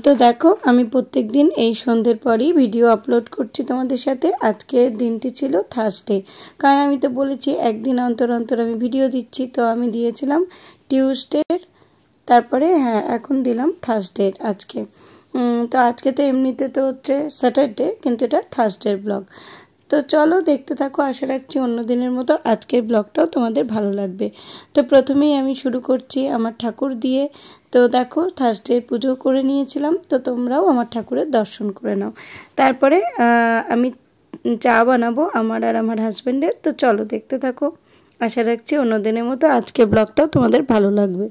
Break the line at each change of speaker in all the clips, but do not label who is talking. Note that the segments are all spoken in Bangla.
তো দেখো আমি প্রত্যেক দিন এই সন্ধ্যের পরই ভিডিও আপলোড করছি তোমাদের সাথে। আজকের দিনটি ছিল থার্সডে, কারণ আমি তো বলেছি একদিন অন্তর অন্তর আমি ভিডিও দিচ্ছি। তো আমি দিয়েছিলাম টিউসডের, তারপরে হ্যাঁ এখন দিলাম থার্সডের আজকে। তো আজকে তো এমনিতে তো হচ্ছে স্যাটারডে, কিন্তু এটা থার্সডের ব্লগ। তো চলো দেখতে থাকো, আশা রাখছি অন্য দিনের মতো আজকের ব্লগটাও তোমাদের ভালো লাগবে। তো প্রথমেই আমি শুরু করছি আমার ঠাকুর দিয়ে। তো দেখো থার্সডে পুজো করে নিয়েছিলাম, তো তোমরাও আমার ঠাকুরের দর্শন করে নাও। তারপরে আমি চা বানাবো আমার আর আমার হাজব্যান্ডের। তো চলো দেখতে থাকো, আশা রাখছি অন্য দিনের মতো আজকের ব্লগটাও তোমাদের ভালো লাগবে।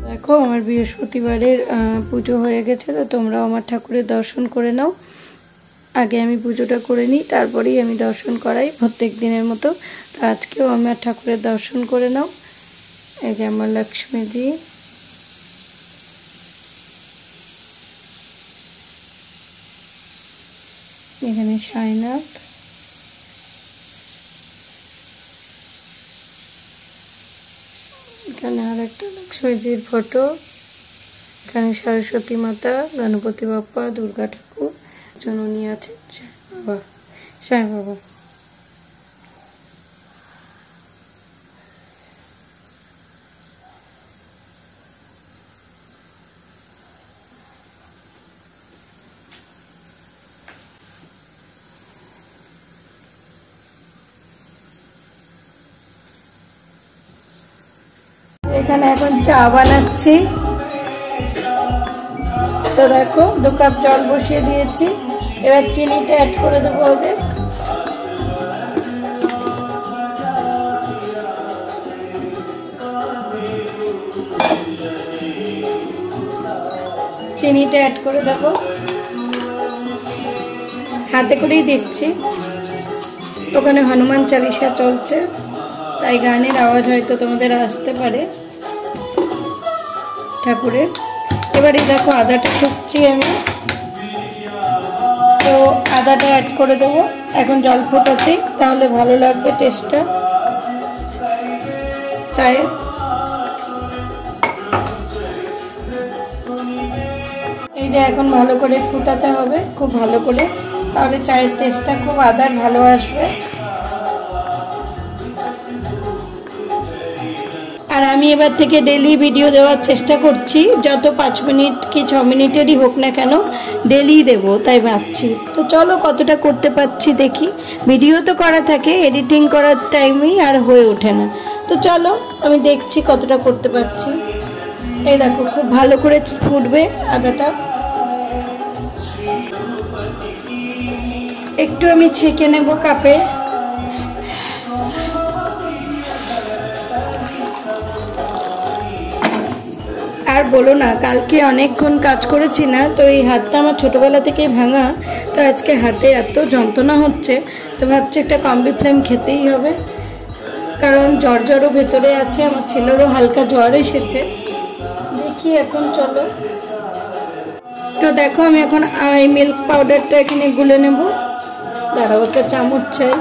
দেখো আমার বৃহস্পতিবারের পুজো হয়ে গেছে, তো তোমরাও আমার ঠাকুরের দর্শন করে নাও। আগে আমি পুজোটা করে নিই, তারপরেই আমি দর্শন করাই প্রত্যেক দিনের মতো। তো আজকেও আমার ঠাকুরের দর্শন করে নাও। এই যে আমার লক্ষ্মীজি, এখানে সাইনাথ, এখানে আর একটা লক্ষ্মীজির ফটো, এখানে সরস্বতী মাতা, গণপতি বাপ্পা, দুর্গা ঠাকুর, জননী আছে, বাবা সাই বাবা। এখানে এখন চা বানাচ্ছি। তো দেখো 2 কাপ জল বসিয়ে দিয়েছি, এবার চিনিটা অ্যাড করে দেবো ওদের। চিনিটা অ্যাড করে দেবো, হাতে করেই দিচ্ছি। ওখানে হনুমান চালিসা চলছে, তাই গানের আওয়াজ হয়তো তোমাদের আসতে পারে ঠাকুরের। এবারে দেখো আদাটা ঠুকছি আমি, তো আদাটা অ্যাড করে দেবো এখন জল ফোটাতে, তাহলে ভালো লাগবে টেস্টটা চায়ের। এই যে এখন ভালো করে ফুটাতে হবে, খুব ভালো করে, তাহলে চায়ের টেস্টটা খুব আদার ভালো আসবে। আর আমি এবার থেকে ডেলি ভিডিও দেওয়ার চেষ্টা করছি, যত 5 মিনিট কি 6 মিনিটেরই হোক না কেন ডেলি দেব, তাই ভাবছি। তো চলো কতটা করতে পারছি দেখি। ভিডিও তো করা থাকে, এডিটিং করার টাইমেই আর হয়ে ওঠে না। তো চলো আমি দেখছি কতটা করতে পারছি। এই দেখো খুব ভালো করে ফুটবে আদাটা। একটু আমি ছেঁকে নেব কাপে। আর বলো না, কালকে অনেকক্ষণ কাজ করেছি না, তো এই হাতটা আমার ছোটোবেলা থেকেই ভাঙা, তো আজকে হাতে এত যন্ত্রণা হচ্ছে। তো ভাবছি একটা কম্বি ফ্লেম খেতেই হবে, কারণ জ্বরও ভেতরে আছে, আমার ছেলেরও হালকা জ্বর এসেছে। দেখি এখন চলো। তো দেখো আমি এখন এই মিল্ক পাউডারটা এখানে গুলে নেব। দাঁড়াও, একটা চামচ চাই।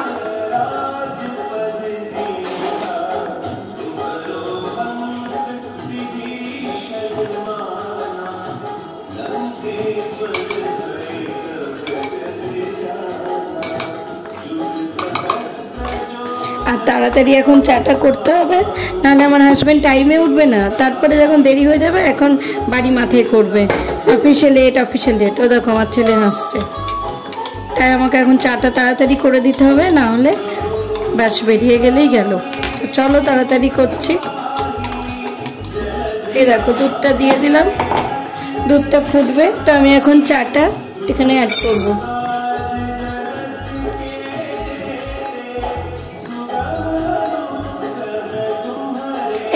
আর তাড়াতাড়ি এখন চাটা করতে হবে, নাহলে আমার হাজব্যান্ড টাইমে উঠবে না, তারপরে যখন দেরি হয়ে যাবে এখন বাড়ি মাথায় করবে। অফিসে লেট। ও দেখো আমার ছেলে হাসছে। তাই আমাকে এখন চাটা তাড়াতাড়ি করে দিতে হবে, না হলে ব্যাস বেরিয়ে গেলেই গেল। তো চলো তাড়াতাড়ি করছি। এই দেখো দুধটা দিয়ে দিলাম, দুধটা ফুটবে। তো আমি এখন চাটা এখানে অ্যাড করব।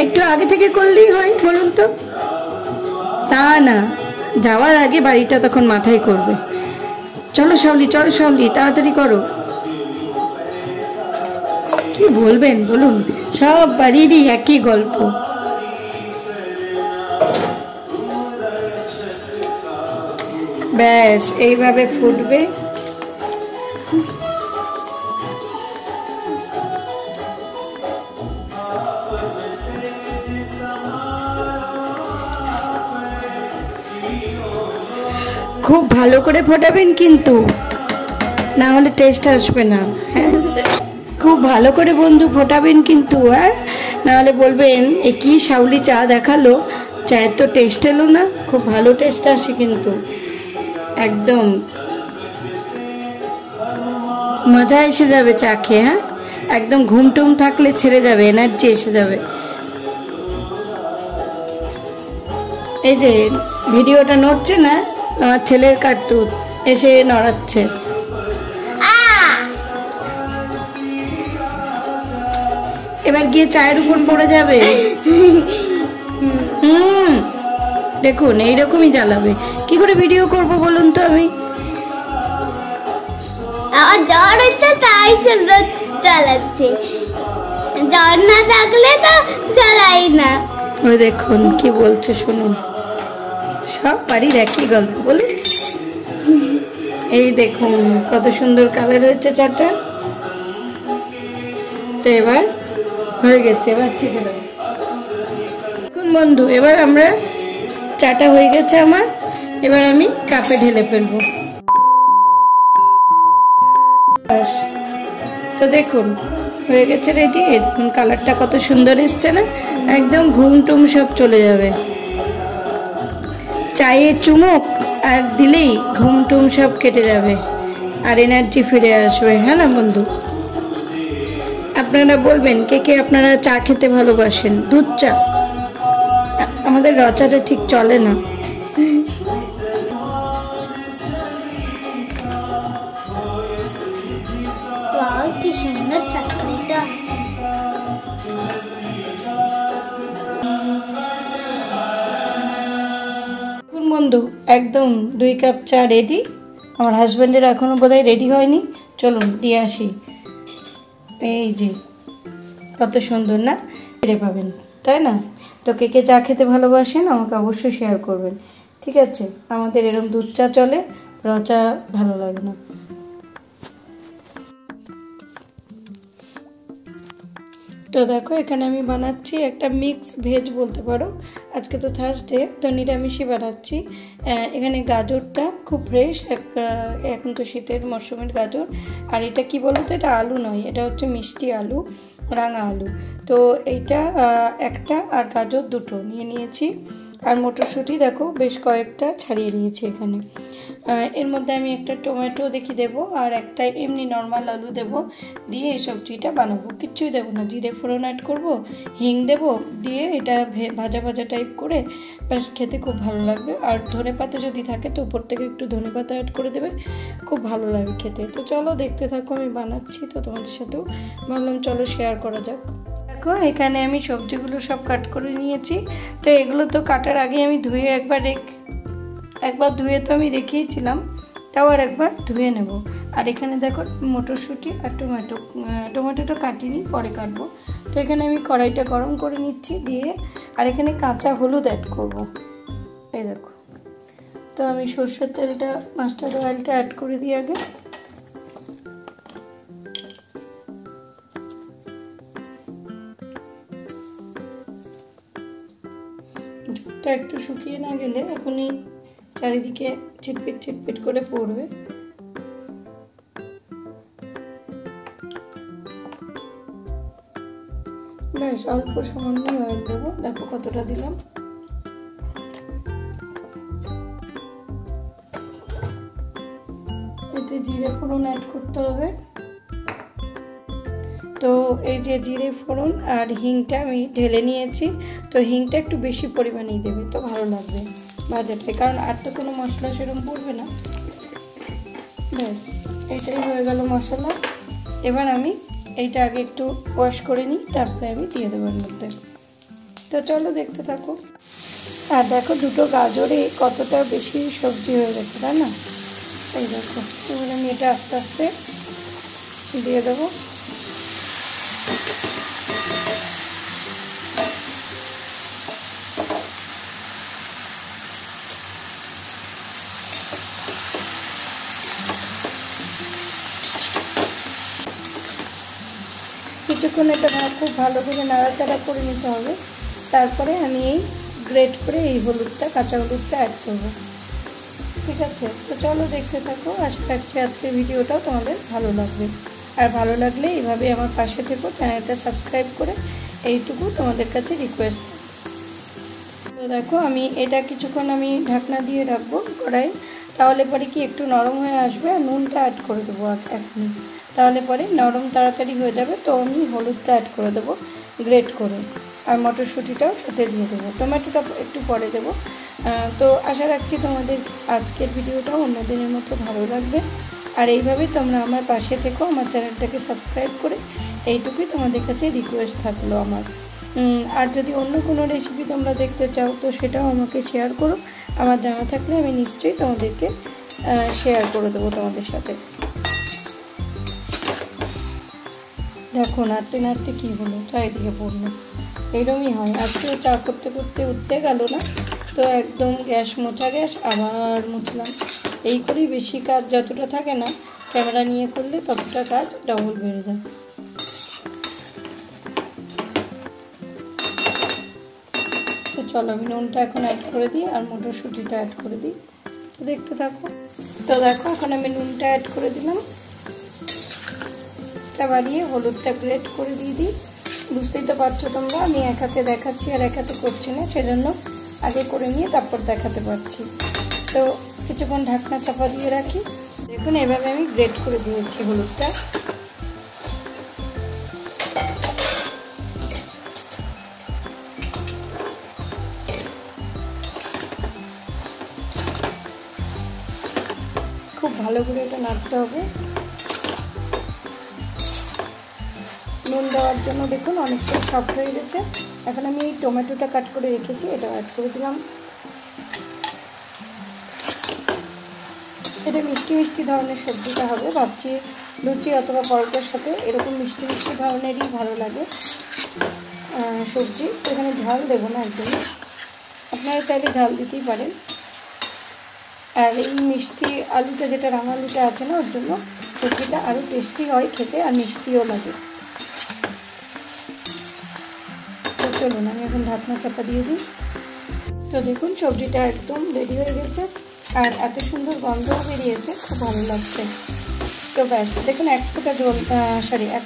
একটু আগে থেকে করলেই হয় বলুন তো? তা না, যাওয়ার আগে বাড়িটা তখন মাথায় করবে। চলো শাওলি, চলো শাওলি, তাড়াতাড়ি করো। কি বলবেন বলুন, সব বাড়িরই একই গল্প। ব্যাস এইভাবে ফুটবে। খুব ভালো করে ফোটাবেন কিন্তু, না হলে টেস্ট আসবে না। হ্যাঁ, খুব ভালো করে বন্ধু ফোটাবেন কিন্তু, হ্যাঁ, না হলে বলবেন এ কি শাওলি চা দেখালো, চায়ের তো টেস্ট এলো না। খুব ভালো টেস্ট আসে কিন্তু, একদম মজা এসে যাবে চা খেয়ে। হ্যাঁ, একদম ঘুমটুম থাকলে ছেড়ে যাবে, এনার্জি এসে যাবে। এই যে ভিডিওটা নড়ছে না, আমার ছেলের কার্তুত এসে নড়াচ্ছে। এবার গিয়ে চায়ের উপর পড়ে যাবে। দেখুন এইরকমই জ্বালাবে। কি করে ভিডিও করব বলুন তো? আমি
জ্বর হচ্ছে তাই চালাচ্ছে, জ্বর না থাকলে তো চালাই না।
ওই দেখুন কি বলছে শুনুন, সব বাড়ির একই গল্প বলুন। এই দেখুন কত সুন্দর কালার হয়েছে চাটা। তো এবার হয়ে গেছে, এবার ছেঁকে দেবো। দেখুন বন্ধু, এবার আমরা চাটা হয়ে গেছে আমার, এবার আমি কাপে ঢেলে ফেলবো। তো দেখুন হয়ে গেছে রেডি। দেখুন কালারটা কত সুন্দর এসছে না, একদম ঘুম টুম সব চলে যাবে। চায়ে চুমুক আর দিলেই ঘুম টুম সব কেটে যাবে আর এনার্জি ফিরে আসবে। হ্যাঁ না বন্ধু? আপনারা বলবেন কে কে আপনারা চা খেতে ভালোবাসেন, দুধ চা। আমাদের র চাটা ঠিক চলে না।
কি সুন্দর চাটনিটা।
বন্ধু একদম 2 কাপ চা রেডি। আমার হাজব্যান্ডের এখনো বোধহয় রেডি হয়নি, চলুন দিয়ে আসি। এই যে কত সুন্দর না, ফিরে পাবেন তাই না? তো কে কে চা খেতে ভালোবাসেন আমাকে অবশ্যই শেয়ার করবেন, ঠিক আছে? আমাদের এরকম দুধ চা চলে, র চা ভালো লাগে না। তো দেখো এখানে আমি বানাচ্ছি একটা মিক্স ভেজ বলতে পারো। আজকে তো থার্সডে, তো নিরামিষই বানাচ্ছি। এখানে গাজরটা খুব ফ্রেশ, এখন তো শীতের মরশুমের গাজর। আর এটা কি বলো তো, এটা আলু নয়, এটা হচ্ছে মিষ্টি আলু, রাঙা আলু। তো এইটা একটা, আর গাজর দুটো নিয়ে নিয়েছি। আর মটরশুঁটি দেখো বেশ কয়েকটা ছাড়িয়ে নিয়েছি এখানে। এর মধ্যে আমি একটা টমেটো দেখি দেবো, আর একটা এমনি নর্মাল আলু দেবো, দিয়ে এই সবজিটা বানাবো। কিচ্ছুই দেবো না, জিরে ফোড়ন অ্যাড করবো, হিং দেবো, দিয়ে এটা ভাজা ভাজা টাইপ করে ব্যাস খেতে খুব ভালো লাগবে। আর ধনেপাতা যদি থাকে তো উপর থেকে একটু ধনেপাতা অ্যাড করে দেবে, খুব ভালো লাগে খেতে। তো চলো দেখতে থাকো, আমি বানাচ্ছি তো তোমাদের সাথেও ভাবলাম চলো শেয়ার করা যাক। দেখো এখানে আমি সবজিগুলো সব কাট করে নিয়েছি। তো এগুলো তো কাটার আগে আমি ধুয়ে একবার ধুয়ে তো আমি রেখেছিলাম, তাও আর একবার ধুয়ে নেব। আর এখানে দেখো মটরশুঁটি আর টমেটোটা কাটিনি, পরে কাটবো। তো এখানে আমি কড়াইটা গরম করে নিচ্ছি, দিয়ে আর এখানে কাঁচা হলুদ অ্যাড করব। এই দেখো, তো আমি সরষের তেলটা, মাস্টার্ড অয়েলটা অ্যাড করে দিই আগে। দুধটা একটু শুকিয়ে না গেলে এখনই চারিদিকে ছিটপিট ছিটপিট করে পড়বে। বেশ অল্প সামান্য অয়েল দেবো, দেখো কতটা দিলাম। জিরে ফোড়ন অ্যাড করতে হবে। তো এই যে জিরে ফোড়ন আর হিংটা আমি ঢেলে নিয়েছি। তো হিংটা একটু বেশি পরিমাণেই দেবে, তো ভালো লাগবে ভাজাটায়, কারণ আর তো কোনো মশলা সেরকম পড়বে না। ব্যাস এইটাই হয়ে গেল মশলা। এবার আমি এইটা আগে একটু ওয়াশ করে নিই, তারপরে আমি দিয়ে দেবো এর মধ্যে। তো চলো দেখতে থাকো। আর দেখো দুটো গাজরে কতটা বেশি সবজি হয়ে গেছে, তাই না? এই দেখো, এবার আমি এটা আস্তে আস্তে দিয়ে দেবো। কিছুক্ষণ এটা খুব ভালো করে নাড়াচাড়া করে নিতে হবে। তারপরে আমি এই গ্রেট করে এই হলুদটা, কাঁচা হলুদটা অ্যাড করবো। ঠিক আছে, তো চলো দেখতে থাকো। আশা রাখছি আজকের ভিডিওটাও তোমাদের ভালো লাগবে। আর ভালো লাগলে এইভাবে আমার পাশে থেকো, চ্যানেলটা সাবস্ক্রাইব করে, এইটুকু তোমাদের কাছে রিকোয়েস্ট। তো দেখো আমি এটা কিছুক্ষণ আমি ঢাকনা দিয়ে রাখবো কড়াই, তাহলে পরে কি একটু নরম হয়ে আসবে। আর নুনটা অ্যাড করে দেবো এখনই, তাহলে পরে নরম তাড়াতাড়ি হয়ে যাবে। তো আমি হলুদটা অ্যাড করে দেবো গ্রেট করে, আর মটরশুঁটিটাও সাথে দিয়ে দেবো, টমেটোটা একটু পরে দেবো। তো আশা রাখছি তোমাদের আজকের ভিডিওটাও অন্য দিনের মতো ভালো লাগবে। আর এইভাবে তোমরা আমার পাশে থেকো, আমার চ্যানেলটাকে সাবস্ক্রাইব করে, এইটুকুই তোমাদের কাছে রিকোয়েস্ট থাকলো আমার। আর যদি অন্য কোনো রেসিপি তোমরা দেখতে চাও তো সেটাও আমাকে শেয়ার করো। আমার জানা থাকলে আমি নিশ্চয়ই তোমাদেরকে শেয়ার করে দেবো তোমাদের সাথে। দেখো নাড়তে নাড়তে কী হলো, চারিদিকে পড়লো। এরকমই হয়, আজকেও চা করতে করতে উঠতে গেল না, তো একদম গ্যাস মোছা গ্যাস আবার মুছলাম। এই করেই বেশি কাজ যতটা থাকে না, ক্যামেরা নিয়ে করলে ততটা কাজ ডবল বেড়ে যায়। তো চলো আমি নুনটা এখন অ্যাড করে দিই আর মটরশুঁটিটা অ্যাড করে দিই। তো দেখতে থাকো। তো দেখো এখন আমি নুনটা অ্যাড করে দিলাম, বাড়িয়ে হলুদটা গ্রেট করে দিয়ে দিই। বুঝতেই তো পারছো তোমরা, আমি এক হাতে দেখাচ্ছি আর এক হাতে করছি না, সেজন্য আগে করে নিয়ে তারপর দেখাতে পারছি। তো কিছুক্ষণ ঢাকনা চাপা দিয়ে রাখি। দেখুন এভাবে আমি গ্রেট করে দিয়েছি হলুদটা। খুব ভালো করে এটা নাড়তে হবে। নুন দেওয়ার জন্য দেখুন অনেকটা সফট হয়ে গেছে। এখন আমি এই টমেটোটা কাট করে রেখেছি, এটা অ্যাড করে দিলাম। এটা মিষ্টি মিষ্টি ধরনের সবজিটা হবে, ভাবছি লুচি অথবা পরোটার সাথে এরকম মিষ্টি মিষ্টি ধরনেরই ভালো লাগে সবজি। এখানে ঝাল দেবো না একদম, আপনারা চাইলে ঝাল দিতেই পারেন। আর এই মিষ্টি আলুটা, যেটা রাঙা আলুটা আছে না, ওর জন্য সবজিটা আরও টেস্টি হয় খেতে, আর মিষ্টিও লাগে। তো চলুন আমি এখন ঢাকনা চাপা দিয়ে দিই। তো দেখুন সবজিটা একদম রেডি হয়ে গেছে, আর এত সুন্দর গন্ধও বেরিয়েছে, খুব ভালো লাগছে। তো ব্যাস দেখুন এক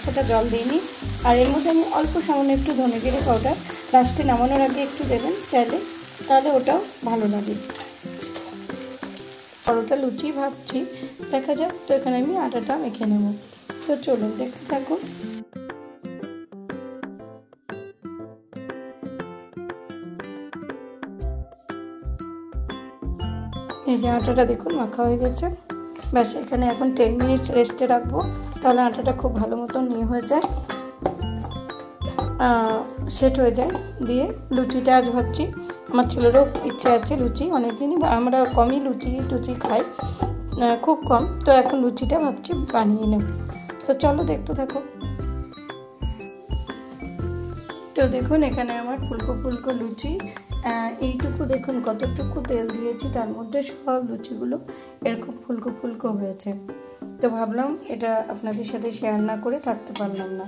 ফোঁটা জল দিইনি। আর এর মধ্যে আমি অল্প সামান্য একটু ধনে জিরে পাউডার লাস্টে নামানোর আগে একটু দেবেন চাইলে, তাহলে ওটাও ভালো লাগে। পরোটা লুচি ভাবছি, দেখা যাক। তো এখানে আমি আটাটা মেখে নেব। তো চলুন দেখতে থাকুন। এই যে আটাটা দেখুন মাখা হয়ে গেছে। ব্যাস এখানে এখন 10 মিনিটস রেস্টে রাখবো, তাহলে আটাটা খুব ভালো মতো হয়ে যায়, সেট হয়ে যায়। দিয়ে লুচিটা আজ ভাবছি, আমার ছেলেরও ইচ্ছে আছে লুচি, অনেকদিনই আমরা কমই লুচি খাই, খুব কম। তো এখন লুচিটা ভাবছি বানিয়ে নেব। তো চলো দেখতে থাকো। তো দেখুন এখানে আমার ফুলকো ফুলকো লুচি, এইটুকু দেখুন কতটুকু তেল দিয়েছি, তার মধ্যে সব লুচিগুলো এরকম ফুলকো ফুলকো হয়েছে। তো ভাবলাম এটা আপনাদের সাথে শেয়ার না করে থাকতে পারলাম না।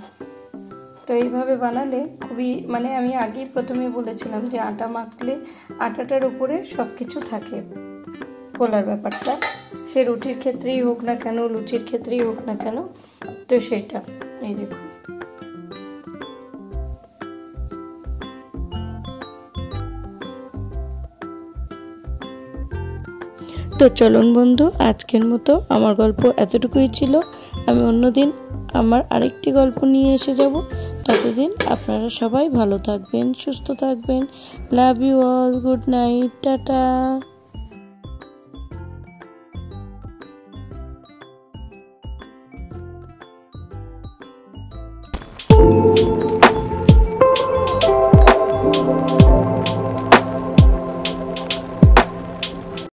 তো এইভাবে বানালে খুবই, মানে আমি আগেই প্রথমে বলেছিলাম যে আটা মাখলে আটাটার উপরে সব কিছু থাকে, বলার ব্যাপারটা সে রুটির ক্ষেত্রেই হোক না কেন, লুচির ক্ষেত্রেই হোক না কেন। তো সেইটা এই দেখুন। তো চলুন বন্ধু, আজকের মতো আমার গল্প এতটুকুই ছিল। আমি অন্যদিন আমার আরেকটি গল্প নিয়ে এসে যাব। ততদিন আপনারা সবাই ভালো থাকবেন, সুস্থ থাকবেন। Love you all, good night, tata.